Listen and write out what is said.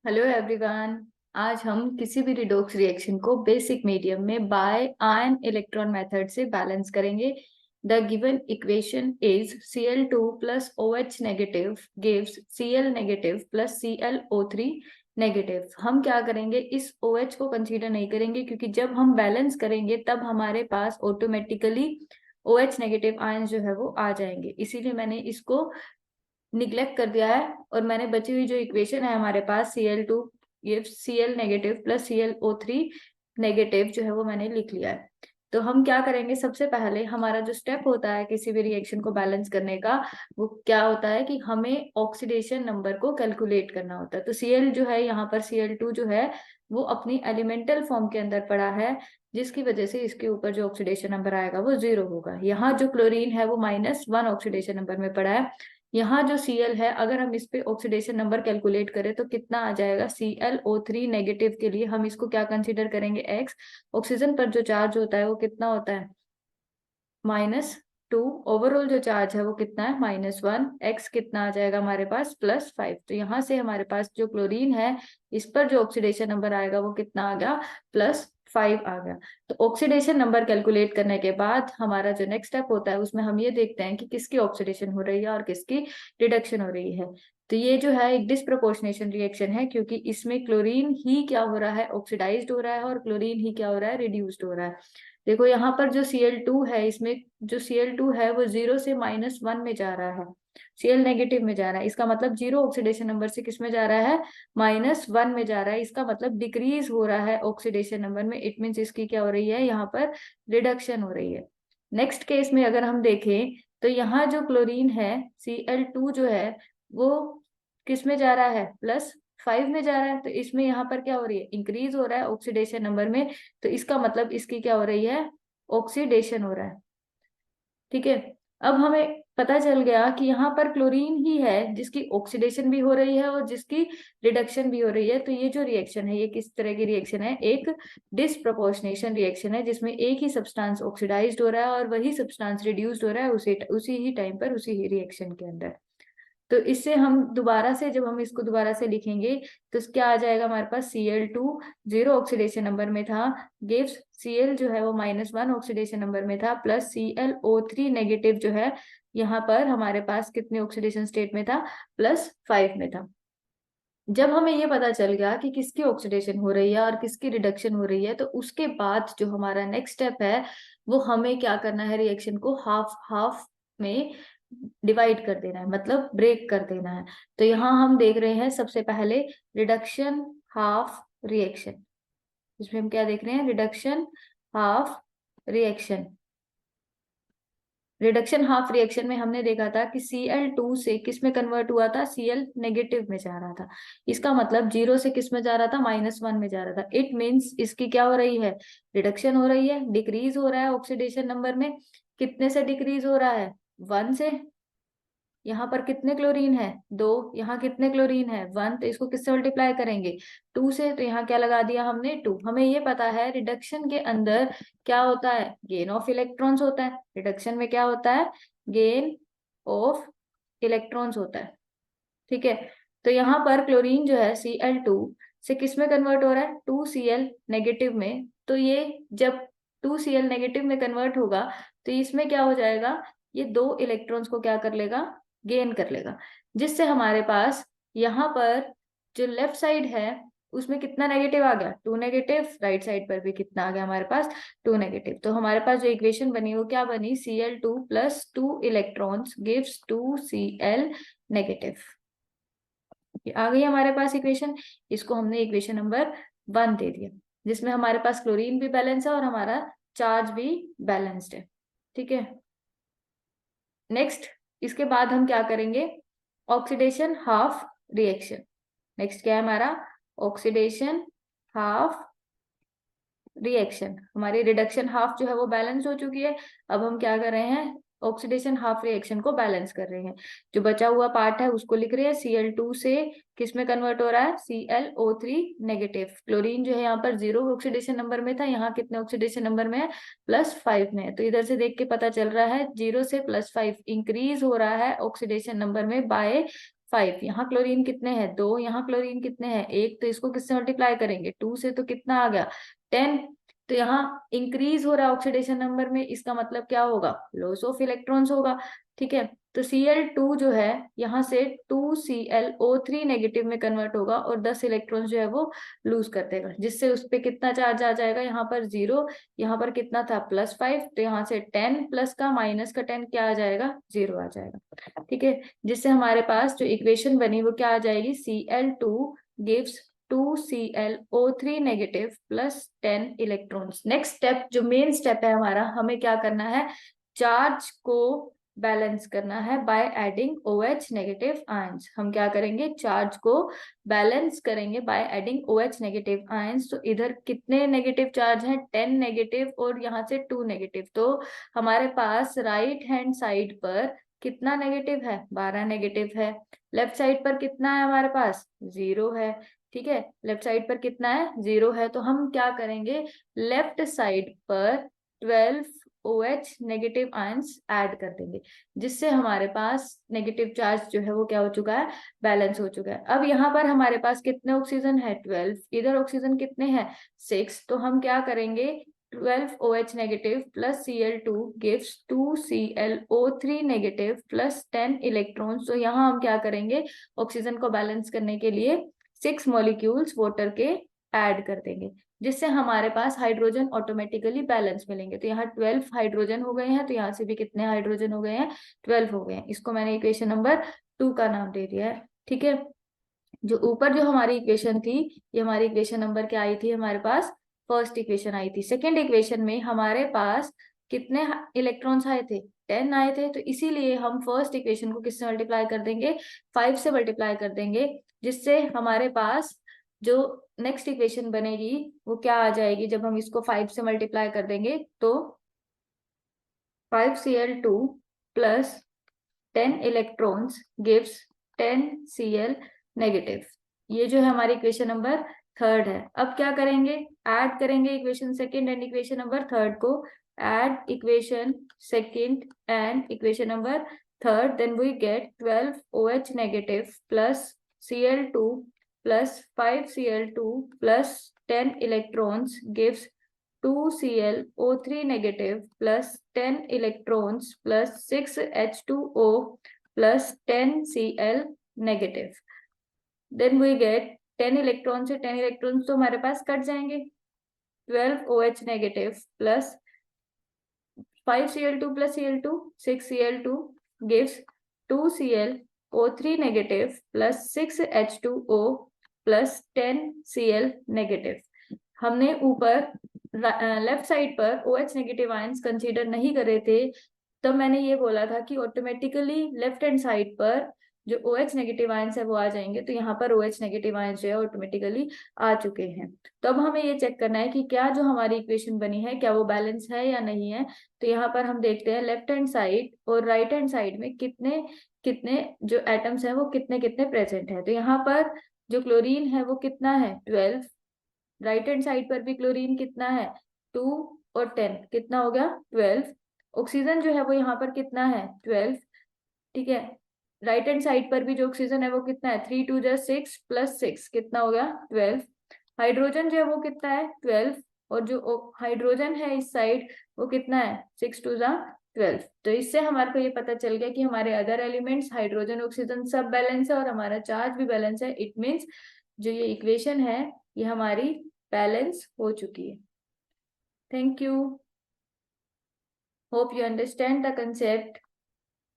Hello everyone. आज हम किसी भी रिडॉक्स रिएक्शन को बेसिक मीडियम में बाय आयन इलेक्ट्रॉन मेथड से बैलेंस करेंगे। The given equation is Cl2 plus OH negative gives Cl negative plus ClO3 negative. हम क्या करेंगे, इस OH को कंसीडर नहीं करेंगे क्योंकि जब हम बैलेंस करेंगे तब हमारे पास ऑटोमेटिकली OH नेगेटिव आयन जो है वो आ जाएंगे, इसीलिए मैंने इसको निग्लेक्ट कर दिया है। और मैंने बची हुई जो इक्वेशन है हमारे पास Cl2 ये Cl negative plus ClO3 negative जो है वो मैंने लिख लिया है। तो हम क्या करेंगे, सबसे पहले हमारा जो स्टेप होता है किसी भी रिएक्शन को बैलेंस करने का, वो क्या होता है कि हमें ऑक्सीडेशन नंबर को कैलकुलेट करना होता है। तो Cl जो है यहाँ पर Cl2 जो है वो अपनी एलिमेंटल फॉर्म के अंदर पड़ा है, जिसकी वजह से इसके ऊपर जो ऑक्सीडेशन नंबर आएगा वो 0 होगा। यहाँ जो क्लोरीन है वो -1 ऑक्सीडेशन नंबर में पड़ा है। यहाँ जो Cl है, अगर हम इस पे ऑक्सीडेशन नंबर कैलकुलेट करें तो कितना आ जाएगा, ClO3 नेगेटिव के लिए हम इसको क्या कंसीडर करेंगे, x। ऑक्सीजन पर जो चार्ज होता है वो कितना होता है, -2। ओवरऑल जो चार्ज है वो कितना है, -1। x कितना आ जाएगा हमारे पास, +5। तो यहाँ से हमारे पास जो क्लोरीन है इस पर जो ऑक्सीडेशन नंबर आएगा वो कितना आ गया, +5 आ गया। तो ऑक्सीडेशन नंबर कैलकुलेट करने के बाद हमारा जो नेक्स्ट स्टेप होता है उसमें हम ये देखते हैं कि किसकी ऑक्सीडेशन हो रही है और किसकी रिडक्शन हो रही है। तो ये जो है एक डिसप्रोपोर्शनेशन रिएक्शन है, क्योंकि इसमें क्लोरीन ही क्या हो रहा है, ऑक्सीडाइज्ड हो रहा है, और क्लोरीन ही क्या हो रहा है, रिड्यूस्ड हो रहा है। देखो यहाँ पर जो Cl2 है, इसमें जो Cl2 है वो 0 से -1 में जा रहा है, Cl नेगेटिव में जा रहा है। इसका मतलब 0 ऑक्सीडेशन नंबर से किस में जा रहा है, -1 में जा रहा है। इसका मतलब डिक्रीज हो रहा है ऑक्सीडेशन नंबर में। इट मीन्स इसकी क्या हो रही है, यहाँ पर रिडक्शन हो रही है। नेक्स्ट केस में अगर हम देखें तो यहाँ जो क्लोरीन है Cl2 जो है वो किस में जा रहा है, +5 में जा रहा है। तो इसमें यहाँ पर क्या हो रही है, इंक्रीज हो रहा है ऑक्सीडेशन नंबर में। तो इसका मतलब इसकी क्या हो रही है, ऑक्सीडेशन हो रहा है। ठीक है। अब हमें पता चल गया कि यहाँ पर क्लोरीन ही है जिसकी ऑक्सीडेशन भी हो रही है और जिसकी रिडक्शन भी हो रही है। तो ये जो रिएक्शन है ये किस तरह की रिएक्शन है, एक डिसप्रोपोर्शनेशन रिएक्शन है, जिसमें एक ही सब्सटेंस ऑक्सीडाइज्ड हो रहा है और वही सब्सटेंस रिड्यूस्ड हो रहा है उसी उसी ही टाइम पर, उसी ही रिएक्शन के अंदर। तो इससे हम दोबारा से, जब हम इसको दोबारा से लिखेंगे तो क्या आ जाएगा हमारे पास, Cl2 0 ऑक्सीडेशन नंबर में था, गिव्स Cl जो है वो -1 ऑक्सीडेशन नंबर में था, प्लस ClO3 नेगेटिव जो है यहाँ पर हमारे पास कितने ऑक्सीडेशन स्टेट में था, +5 में था। जब हमें ये पता चल गया कि किसकी ऑक्सीडेशन हो रही है और किसकी रिडक्शन हो रही है, तो उसके बाद जो हमारा नेक्स्ट स्टेप है वो हमें क्या करना है, रिएक्शन को हाफ हाफ में डिवाइड कर देना है, मतलब ब्रेक कर देना है। तो यहाँ हम देख रहे हैं सबसे पहले रिडक्शन हाफ रिएक्शन। इसमें हम क्या देख रहे हैं, reduction half reaction. Reduction half reaction में हमने देखा था कि Cl2 से किस में कन्वर्ट हुआ था, Cl नेगेटिव में जा रहा था। इसका मतलब 0 से किस में जा रहा था, -1 में जा रहा था। इट मीन्स इसकी क्या हो रही है, रिडक्शन हो रही है, डिक्रीज हो रहा है ऑक्सीडेशन नंबर में। कितने से डिक्रीज हो रहा है, 1 से। यहाँ पर कितने क्लोरीन है, 2। यहाँ कितने क्लोरीन है, 1। तो इसको किससे मल्टीप्लाई करेंगे, 2 से। तो यहाँ क्या लगा दिया हमने, 2। हमें ये पता है रिडक्शन के अंदर क्या होता है, गेन ऑफ इलेक्ट्रॉन्स होता है। रिडक्शन में क्या होता है, गेन ऑफ इलेक्ट्रॉन्स होता है। ठीक है। तो यहाँ पर क्लोरीन जो है Cl2 से किस में कन्वर्ट हो रहा है, 2Cl नेगेटिव में। तो ये जब 2Cl नेगेटिव में कन्वर्ट होगा तो इसमें क्या हो जाएगा, ये 2 इलेक्ट्रॉन्स को क्या कर लेगा, गेन कर लेगा। जिससे हमारे पास यहाँ पर जो लेफ्ट साइड है उसमें कितना नेगेटिव आ गया, 2 नेगेटिव। राइट साइड पर भी कितना आ गया हमारे पास, 2 नेगेटिव। तो हमारे पास जो इक्वेशन बनी वो क्या बनी, Cl2 plus 2 electrons gives 2Cl negative. आ गई हमारे पास इक्वेशन। इसको हमने इक्वेशन नंबर 1 दे दिया, जिसमें हमारे पास क्लोरीन भी बैलेंस है और हमारा चार्ज भी बैलेंस्ड है। ठीक है। नेक्स्ट, इसके बाद हम क्या करेंगे, ऑक्सीडेशन हाफ रिएक्शन। नेक्स्ट क्या है हमारा, ऑक्सीडेशन हाफ रिएक्शन। हमारी रिडक्शन हाफ जो है वो बैलेंस हो चुकी है। अब हम क्या कर रहे हैं, ऑक्सीडेशन हाफ रिएक्शन को बैलेंस कर रहे हैं। जो बचा हुआ पार्ट है उसको लिख रहे हैं, Cl2 से किस में कन्वर्ट हो रहा है, ClO3 नेगेटिव। क्लोरीन जो है यहाँ पर 0 ऑक्सीडेशन नंबर में था, यहाँ कितने ऑक्सीडेशन नंबर में है, +5 में है। तो इधर से देख के पता चल रहा है 0 से +5 इंक्रीज हो रहा है ऑक्सीडेशन नंबर में बाय 5, यहाँ क्लोरीन कितने हैं 2, यहाँ क्लोरीन कितने हैं 1, तो इसको किससे मल्टीप्लाई करेंगे 2 से, तो कितना आ गया 10। तो यहाँ इंक्रीज हो रहा है ऑक्सीडेशन नंबर में, इसका मतलब क्या होगा लॉस ऑफ इलेक्ट्रॉन्स होगा। ठीक है, तो Cl2 जो है यहाँ से 2ClO3 नेगेटिव में कन्वर्ट होगा और 10 इलेक्ट्रॉन्स जो है वो लूज कर देगा, जिससे उस पे कितना चार्ज आ जाएगा, यहाँ पर 0, यहाँ पर कितना था +5, तो यहाँ से 10 प्लस का माइनस का 10 क्या आ जाएगा 0 आ जाएगा। ठीक है, जिससे हमारे पास जो इक्वेशन बनी वो क्या आ जाएगी, Cl2 gives 2ClO3 negative plus 10 electrons. Next step जो मेन स्टेप है हमारा, हमें क्या करना है, चार्ज को बैलेंस करना है by adding OH negative ions. हम क्या करेंगे, चार्ज को बैलेंस करेंगे by adding OH negative ions. तो इधर कितने नेगेटिव चार्ज हैं 10 नेगेटिव और यहाँ से 2 नेगेटिव, तो हमारे पास राइट हैंड साइड पर कितना नेगेटिव है 12 नेगेटिव है। लेफ्ट साइड पर कितना है हमारे पास 0 है। ठीक है, लेफ्ट साइड पर कितना है 0 है, तो हम क्या करेंगे, लेफ्ट साइड पर 12 OH नेगेटिव आयंस ऐड कर देंगे, जिससे हमारे पास नेगेटिव चार्ज जो है वो क्या हो चुका है, बैलेंस हो चुका है। अब यहाँ पर हमारे पास कितने ऑक्सीजन है 12, इधर ऑक्सीजन कितने हैं 6, तो हम क्या करेंगे 12 OH negative plus Cl2 gives 2ClO3 negative plus 10 electrons. तो यहाँ हम क्या करेंगे, ऑक्सीजन को बैलेंस करने के लिए 6 मॉलिक्यूल्स वाटर के ऐड कर देंगे, जिससे हमारे पास हाइड्रोजन ऑटोमेटिकली बैलेंस मिलेंगे। तो यहाँ 12 हाइड्रोजन हो गए हैं, तो यहाँ से भी कितने हाइड्रोजन हो गए हैं 12 हो गए हैं। इसको मैंने इक्वेशन नंबर 2 का नाम दे दिया है। ठीक है, जो ऊपर जो हमारी इक्वेशन थी, ये हमारी इक्वेशन नंबर क्या आई थी हमारे पास, फर्स्ट इक्वेशन आई थी। सेकेंड इक्वेशन में हमारे पास कितने इलेक्ट्रॉन्स आए थे 10 आए थे, तो इसीलिए हम फर्स्ट इक्वेशन को किससे मल्टीप्लाई कर देंगे 5 से मल्टीप्लाई कर देंगे, जिससे हमारे पास जो नेक्स्ट इक्वेशन बनेगी वो क्या आ जाएगी, जब हम इसको 5 से मल्टीप्लाई कर देंगे तो 5Cl2 plus 10 electrons gives 10Cl negative. ये जो है हमारी इक्वेशन नंबर थर्ड है। अब क्या करेंगे, ऐड करेंगे equation second and equation number third को, add equation second and equation number third, then we get 12 OH negative plus Cl2 plus 5Cl2 plus 10 electrons gives 2ClO3 negative plus 10 electrons plus 6H2O plus 10Cl negative. Then we get 10 electron से 10 electron तो हमारे पास cut जाएंगे, 12 OH negative plus 5Cl2 plus Cl2 6Cl2 gives 2ClO3 negative plus 6H2O plus 10Cl negative. हमने ऊपर left side पर OH negative ions consider नहीं कर रहे थे, तब मैंने ये बोला था कि ऑटोमेटिकली लेफ्ट हैंड साइड पर जो OH नेगेटिव आयंस है वो आ जाएंगे, तो यहाँ पर OH नेगेटिव आयंस जो है ऑटोमेटिकली आ चुके हैं। तो अब हमें ये चेक करना है कि क्या जो हमारी इक्वेशन बनी है क्या वो बैलेंस है या नहीं है। तो यहाँ पर हम देखते हैं लेफ्ट हैंड साइड और राइट हैंड साइड में कितने कितने जो एटम्स हैं वो कितने कितने प्रेजेंट है। तो यहाँ पर जो क्लोरीन है वो कितना है 12, राइट हैंड साइड पर भी क्लोरीन कितना है 2 और 10 कितना हो गया 12। ऑक्सीजन जो है वो यहाँ पर कितना है 12। ठीक है, राइट हैंड साइड पर भी जो ऑक्सीजन है वो कितना है 3 2 6 प्लस 6 कितना हो गया 12। हाइड्रोजन जो है वो कितना है 12, और जो हाइड्रोजन है इस साइड वो कितना है 6 2 12। तो इससे हमारे को ये पता चल गया कि हमारे अदर एलिमेंट्स हाइड्रोजन ऑक्सीजन सब बैलेंस है और हमारा चार्ज भी बैलेंस है। इट मीन्स जो ये इक्वेशन है ये हमारी बैलेंस हो चुकी है। Thank you, hope you understand the concept.